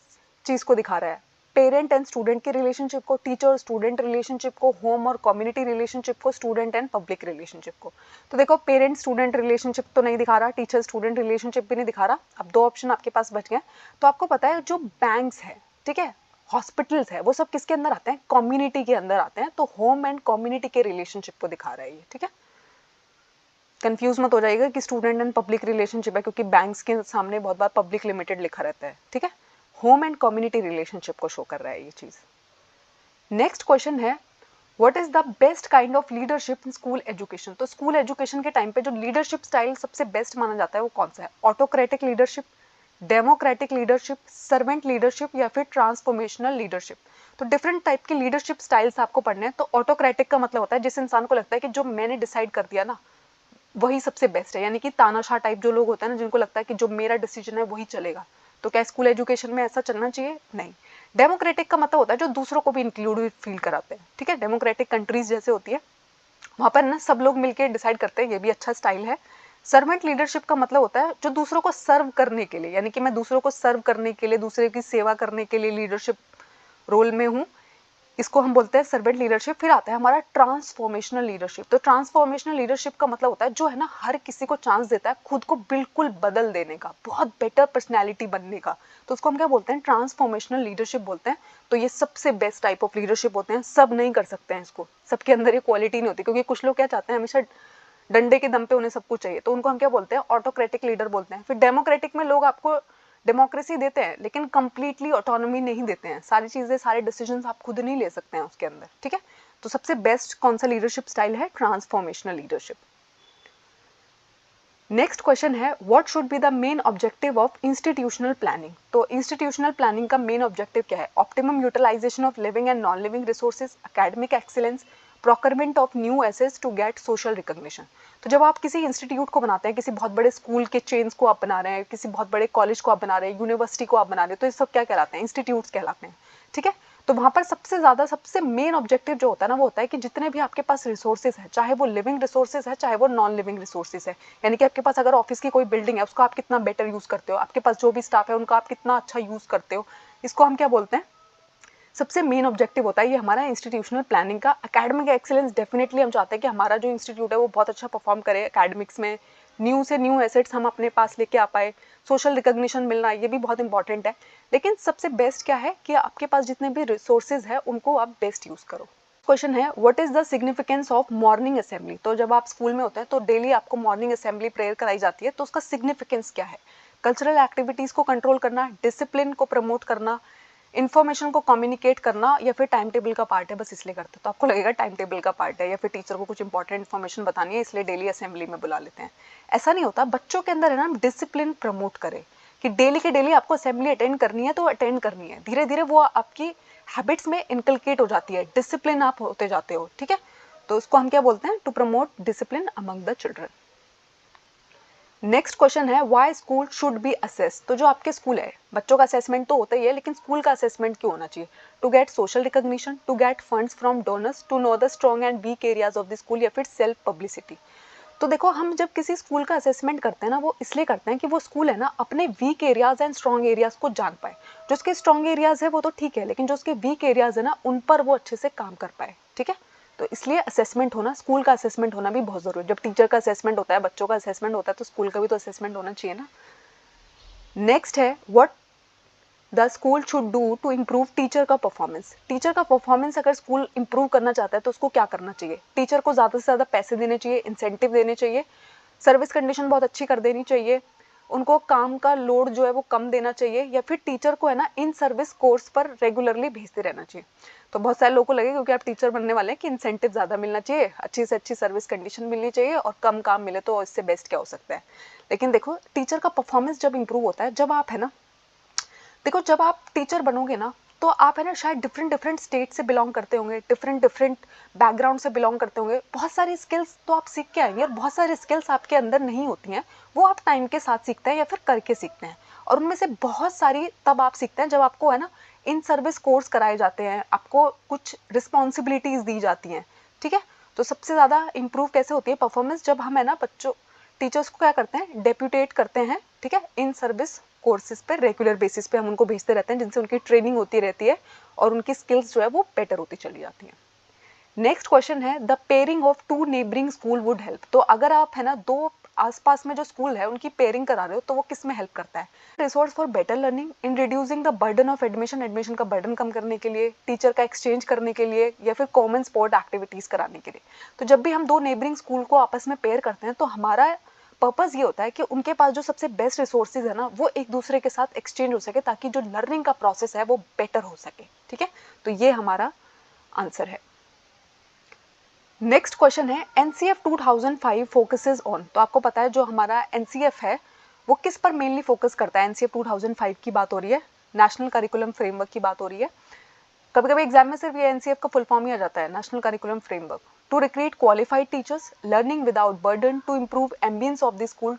चीज़ को दिखा रहा है? पेरेंट एंड स्टूडेंट की रिलेशनशिप को, टीचर और स्टूडेंट रिलेशनशिप को, होम और कम्युनिटी रिलेशनशिप को, स्टूडेंट एंड पब्लिक रिलेशनशिप को। तो देखो पेरेंट स्टूडेंट रिलेशनशिप तो नहीं दिखा रहा, टीचर स्टूडेंट रिलेशनशिप भी नहीं दिखा रहा। अब 2 ऑप्शन आपके पास बच गए। तो आपको पता है जो बैंक्स है, ठीक है, हॉस्पिटल्स है, वो सब किसके अंदर आते हैं? कम्युनिटी के अंदर आते हैं। तो होम एंड कम्युनिटी के रिलेशनशिप को दिखा रहा है ये, ठीक है। कंफ्यूज मत हो जाएगा कि स्टूडेंट एंड पब्लिक रिलेशनशिप है, क्योंकि बैंक्स के सामने बहुत बार पब्लिक लिमिटेड लिखा रहता है, ठीक है। होम एंड कम्युनिटी रिलेशनशिप को शो कर रहा है ये चीज। नेक्स्ट क्वेश्चन है what is the best kind of leadership in school education. तो स्कूल एजुकेशन के टाइम पे जो लीडरशिप स्टाइल सबसे बेस्ट माना जाता है वो कौन सा है? Autocratic leadership, democratic leadership, servant leadership या फिर ट्रांसफॉर्मेशनल लीडरशिप। तो डिफरेंट टाइप के लीडरशिप स्टाइल्स आपको पढ़ने हैं। तो ऑटोक्रेटिक का मतलब होता है जिस इंसान को लगता है कि जो मैंने डिसाइड कर दिया ना वही सबसे बेस्ट है, यानी कि तानाशाह टाइप जो लोग होते हैं ना, जिनको लगता है कि जो मेरा डिसीजन है वही चलेगा। तो क्या स्कूल एजुकेशन में ऐसा चलना चाहिए? नहीं। डेमोक्रेटिक का मतलब होता है जो दूसरों को भी इंक्लूड फील कराते हैं, ठीक है। डेमोक्रेटिक कंट्रीज जैसे होती है वहाँ पर ना सब लोग मिलकर डिसाइड करते हैं, ये भी अच्छा स्टाइल है। सर्वेंट लीडरशिप का मतलब होता है जो दूसरों को सर्व करने के लिए, यानी कि मैं दूसरों को सर्व करने के लिए, दूसरे की सेवा करने के लिए लीडरशिप रोल में हूँ, इसको हम बोलते हैं सर्वेंट लीडरशिप। फिर आता है हमारा ट्रांसफॉर्मेशनल लीडरशिप। तो ट्रांसफॉर्मेशनल लीडरशिप का मतलब होता है जो है ना हर किसी को चांस देता है खुद को बिल्कुल बदल देने का, बहुत बेटर पर्सनैलिटी बनने का। तो उसको हम क्या बोलते हैं? ट्रांसफॉर्मेशनल लीडरशिप बोलते हैं। तो ये सबसे बेस्ट टाइप ऑफ लीडरशिप होते हैं। सब नहीं कर सकते हैं इसको, सबके अंदर ये क्वालिटी नहीं होती, क्योंकि कुछ लोग क्या चाहते हैं हमेशा डंडे के दम पे उन्हें सब कुछ चाहिए। तो उनको हम क्या बोलते हैं? ऑटोक्रेटिक लीडर बोलते हैं। फिर डेमोक्रेटिक में लोग आपको डेमोक्रेसी देते हैं लेकिन कंप्लीटली ऑटोनॉमी नहीं देते हैं, सारी चीजें सारे डिसीजंस आप खुद नहीं ले सकते हैं उसके अंदर, ठीक है। तो सबसे बेस्ट कौन सा लीडरशिप स्टाइल है? Transformational leadership. नेक्स्ट क्वेश्चन है what should be the main objective of institutional planning. तो इंस्टीट्यूशनल प्लानिंग का मेन ऑब्जेक्टिव क्या है? Optimum utilisation of living and non living resources, academic excellence, procurement of new assets to get social recognition. तो जब आप किसी institute को बनाते हैं, किसी बहुत बड़े स्कूल के चेन्स को आप बना रहे हैं, किसी बहुत बड़े कॉलेज को आप बना रहे हैं, यूनिवर्सिटी को आप बना रहे हैं, तो ये सब क्या कहलाते हैं? इंस्टीट्यूट्स कहलाते हैं, ठीक है। तो वहाँ पर सबसे ज़्यादा सबसे मेन ऑब्जेक्टिव जो होता है ना वो होता है कि जितने भी आपके पास रिसोर्सेज है, चाहे वो लिविंग रिसोर्सेज है चाहे वो नॉन लिविंग रिसोर्सेज है, यानी कि आपके पास अगर ऑफिस की कोई बिल्डिंग है उसका आप कितना बेटर यूज़ करते हो, आपके पास जो भी स्टाफ है उनका आप कितना अच्छा यूज़ करते हो, इसको हम क्या बोलते हैं? सबसे मेन ऑब्जेक्टिव होता है ये हमारा इंस्टीट्यूशनल प्लानिंग का। एकेडमिक एक्सीलेंस डेफिनेटली हम चाहते हैं कि हमारा जो इंस्टीट्यूट है वो बहुत अच्छा परफॉर्म करे एकेडमिक्स में, न्यू से न्यू एसेट्स हम अपने पास लेके आ पाए, सोशल रिकॉग्निशन मिलना ये भी बहुत इंपॉर्टेंट है। लेकिन सबसे बेस्ट क्या है कि आपके पास जितने भी रिसोर्सेज है उनको आप बेस्ट यूज करो। क्वेश्चन है what is the significance of morning assembly. तो जब आप स्कूल में होते हैं तो डेली आपको मॉर्निंग असेंबली प्रेयर कराई जाती है, तो उसका सिग्निफिकेंस क्या है? कल्चरल एक्टिविटीज को कंट्रोल करना, डिसिप्लिन को प्रमोट करना, इन्फॉर्मेशन को कम्युनिकेट करना, या फिर टाइम टेबल का पार्ट है, बस इसलिए करते हैं। तो आपको लगेगा टाइम टेबल का पार्ट है या फिर टीचर को कुछ इंपॉर्टेंट इन्फॉर्मेशन बतानी है इसलिए डेली असेंबली में बुला लेते हैं। ऐसा नहीं होता। बच्चों के अंदर है ना डिसिप्लिन प्रमोट करे कि डेली के डेली आपको असेंबली अटेंड करनी है तो अटेंड करनी है। धीरे धीरे वो आपकी हैबिट्स में इनकलकेट हो जाती है, डिसिप्लिन आप होते जाते हो, ठीक है। तो उसको हम क्या बोलते हैं? To promote discipline among the children. Next question है why school should be assess. तो जो आपके स्कूल है, बच्चों का असेसमेंट तो होता ही है, लेकिन स्कूल का असेसमेंट क्यों होना चाहिए? To get social recognition, to get funds from donors, to know the strong and weak areas of the school, या फिर सेल्फ पब्लिसिटी। तो देखो हम जब किसी स्कूल का असेसमेंट करते हैं ना वो इसलिए करते हैं कि वो स्कूल है ना अपने weak areas and strong areas को जान पाए। जो उसके स्ट्रॉन्ग एरियाज है वो तो ठीक है, लेकिन जो उसके वीक एरियाज है ना उन पर वो अच्छे से काम कर पाए, ठीक है। तो इसलिए असेसमेंट होना, स्कूल का असेसमेंट होना भी बहुत जरूरी है। जब टीचर का असेसमेंट होता है, बच्चों का असेसमेंट होता है, तो स्कूल का भी तो असेसमेंट होना चाहिए ना। नेक्स्ट है what the school should do to improve teacher का परफॉर्मेंस। टीचर का परफॉर्मेंस अगर स्कूल इंप्रूव करना चाहता है तो उसको क्या करना चाहिए? टीचर को ज़्यादा से ज़्यादा पैसे देने चाहिए, इंसेंटिव देने चाहिए, सर्विस कंडीशन बहुत अच्छी कर देनी चाहिए, उनको काम का लोड जो है वो कम देना चाहिए, या फिर टीचर को है ना इन सर्विस कोर्स पर रेगुलरली भेजते रहना चाहिए। तो बहुत सारे लोगों को लगे क्योंकि आप टीचर बनने वाले हैं कि इंसेंटिव ज़्यादा मिलना चाहिए, अच्छी से अच्छी सर्विस कंडीशन मिलनी चाहिए और कम काम मिले, तो इससे बेस्ट क्या हो सकता है। लेकिन देखो टीचर का परफॉर्मेंस जब इंप्रूव होता है, जब आप है ना, देखो जब आप टीचर बनोगे ना तो आप है ना शायद डिफरेंट डिफरेंट स्टेट से बिलोंग करते होंगे, डिफरेंट डिफरेंट बैकग्राउंड से बिलोंग करते होंगे, बहुत सारी स्किल्स तो आप सीख के आएंगे और बहुत सारी स्किल्स आपके अंदर नहीं होती हैं, वो आप टाइम के साथ सीखते हैं या फिर करके सीखते हैं। और उनमें से बहुत सारी तब आप सीखते हैं जब आपको है ना इन सर्विस कोर्स कराए जाते हैं, आपको कुछ रिस्पॉन्सिबिलिटीज दी जाती हैं, ठीक है। तो सबसे ज़्यादा इम्प्रूव कैसे होती है परफॉर्मेंस, जब हम है ना बच्चों टीचर्स को क्या करते हैं, डेप्यूटेट करते हैं, ठीक है, इन सर्विस कोर्सेज पे रेगुलर बेसिस पे हम उनको भेजते रहते हैं, जिनसे उनकी ट्रेनिंग होती रहती है और उनकी स्किल्स जो है वो बेटर होती चली जाती हैं। नेक्स्ट क्वेश्चन है, the pairing of two neighbouring school would help. तो अगर आप है ना दो आसपास में जो स्कूल है उनकी पेयरिंग करा रहे हो तो वो किस में हेल्प करता है? Resource for better learning, in reducing the burden of admission, admission का बर्डन कम करने के लिए, टीचर का एक्सचेंज करने के लिए, या फिर कॉमन स्पोर्ट एक्टिविटीज कराने के लिए। तो जब भी हम दो नेबरिंग स्कूल को आपस में पेयर करते हैं तो हमारा पर्पस ये होता है कि उनके पास जो सबसे बेस्ट रिसोर्सेज है ना वो एक दूसरे के साथ एक्सचेंज हो सके, ताकि जो लर्निंग का प्रोसेस है वो बेटर हो सके, ठीक है। तो ये हमारा आंसर है। नेक्स्ट क्वेश्चन है, एनसीएफ 2005 फोकसेस ऑन। तो आपको पता है जो हमारा एनसीएफ है वो किस पर मेनली फोकस करता है? एनसीएफ 2005 की बात हो रही है, नेशनल करिकुलम फ्रेमवर्क की बात हो रही है। कभी कभी एग्जाम में सिर्फ ये एनसीएफ का फुल फॉर्म ही आ जाता है, national curriculum framework. To recruit qualified teachers, learning without burden, to improve ambience of the school,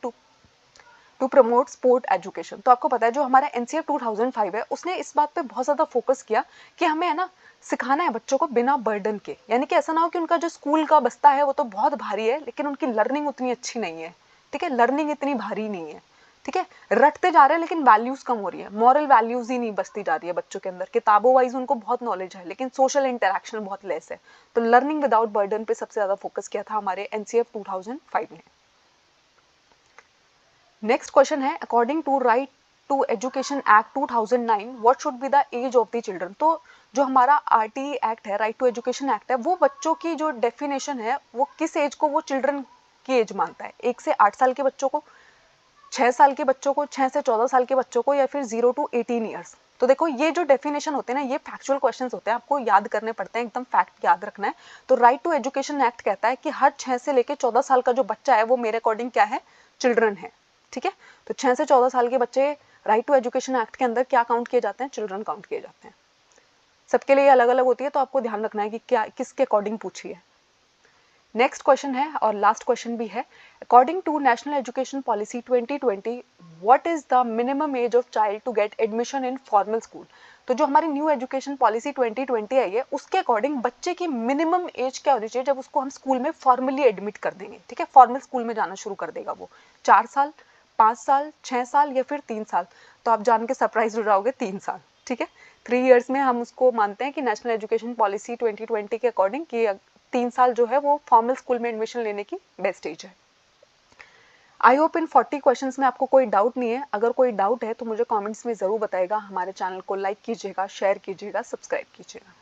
to promote sport education. तो आपको पता है जो हमारा एनसीएफ 2005 है उसने इस बात पे बहुत ज़्यादा फोकस किया कि हमें है ना सिखाना है बच्चों को बिना बर्डन के, यानी कि ऐसा ना हो कि उनका जो स्कूल का बस्ता है वो तो बहुत भारी है लेकिन उनकी लर्निंग उतनी अच्छी नहीं है, ठीक है, लर्निंग इतनी भारी नहीं है, ठीक है, रटते जा रहे हैं लेकिन वैल्यूज कम हो रही है, मॉरल वैल्यूज ही नहीं बसती जा रही है बच्चों के अंदर। किताबों वाइज उनको बहुत नॉलेज है लेकिन सोशल इंटरेक्शन बहुत लेस है। तो लर्निंग विदाउट बर्डन पे सबसे ज्यादा फोकस किया था हमारे एनसीएफ 2005 ने। नेक्स्ट क्वेश्चन है, according to right to education act 2009 what should be the age of the children. तो जो हमारा आरटीई एक्ट है, राइट टू एजुकेशन एक्ट है, वो बच्चों की जो डेफिनेशन है वो किस एज को वो चिल्ड्रन की एज मानता है? 1 से 8 साल के बच्चों को, 6 साल के बच्चों को, 6 से 14 साल के बच्चों को, या फिर 0 to 18 ईयर्स। तो देखो ये जो डेफिनेशन होते हैं ना ये फैक्चुअल क्वेश्चंस होते हैं, आपको याद करने पड़ते हैं, एकदम फैक्ट याद रखना है। तो राइट टू एजुकेशन एक्ट कहता है कि हर 6 से लेकर 14 साल का जो बच्चा है वो मेरे अकॉर्डिंग क्या है? चिल्ड्रन है, ठीक है। तो 6 से 14 साल के बच्चे राइट टू एजुकेशन एक्ट के अंदर क्या काउंट किए जाते हैं? चिल्ड्रन काउंट किए जाते हैं। सबके लिए अलग अलग होती है तो आपको ध्यान रखना है कि क्या किसके अकॉर्डिंग पूछी है। नेक्स्ट क्वेश्चन है और लास्ट क्वेश्चन भी है, according to national education policy 2020 what is the minimum age of child to get admission in formal school. तो जो हमारी न्यू एजुकेशन पॉलिसी 2020 आई है उसके अकॉर्डिंग बच्चे की मिनिमम एज क्या होनी चाहिए जब उसको हम स्कूल में फॉर्मली एडमिट कर देंगे, ठीक है, फॉर्मल स्कूल में जाना शुरू कर देगा वो? 4 साल, 5 साल, 6 साल या फिर 3 साल? तो आप जान के सरप्राइज हो जाओगे, 3 साल, ठीक है। 3 इयर्स में हम उसको मानते हैं कि नेशनल एजुकेशन पॉलिसी 2020 के अकॉर्डिंग कि 3 साल जो है वो फॉर्मल स्कूल में एडमिशन लेने की बेस्ट एज है। आई होप इन 40 क्वेश्चंस में आपको कोई डाउट नहीं है। अगर कोई डाउट है तो मुझे कमेंट्स में ज़रूर बताइएगा। हमारे चैनल को लाइक कीजिएगा, शेयर कीजिएगा, सब्सक्राइब कीजिएगा।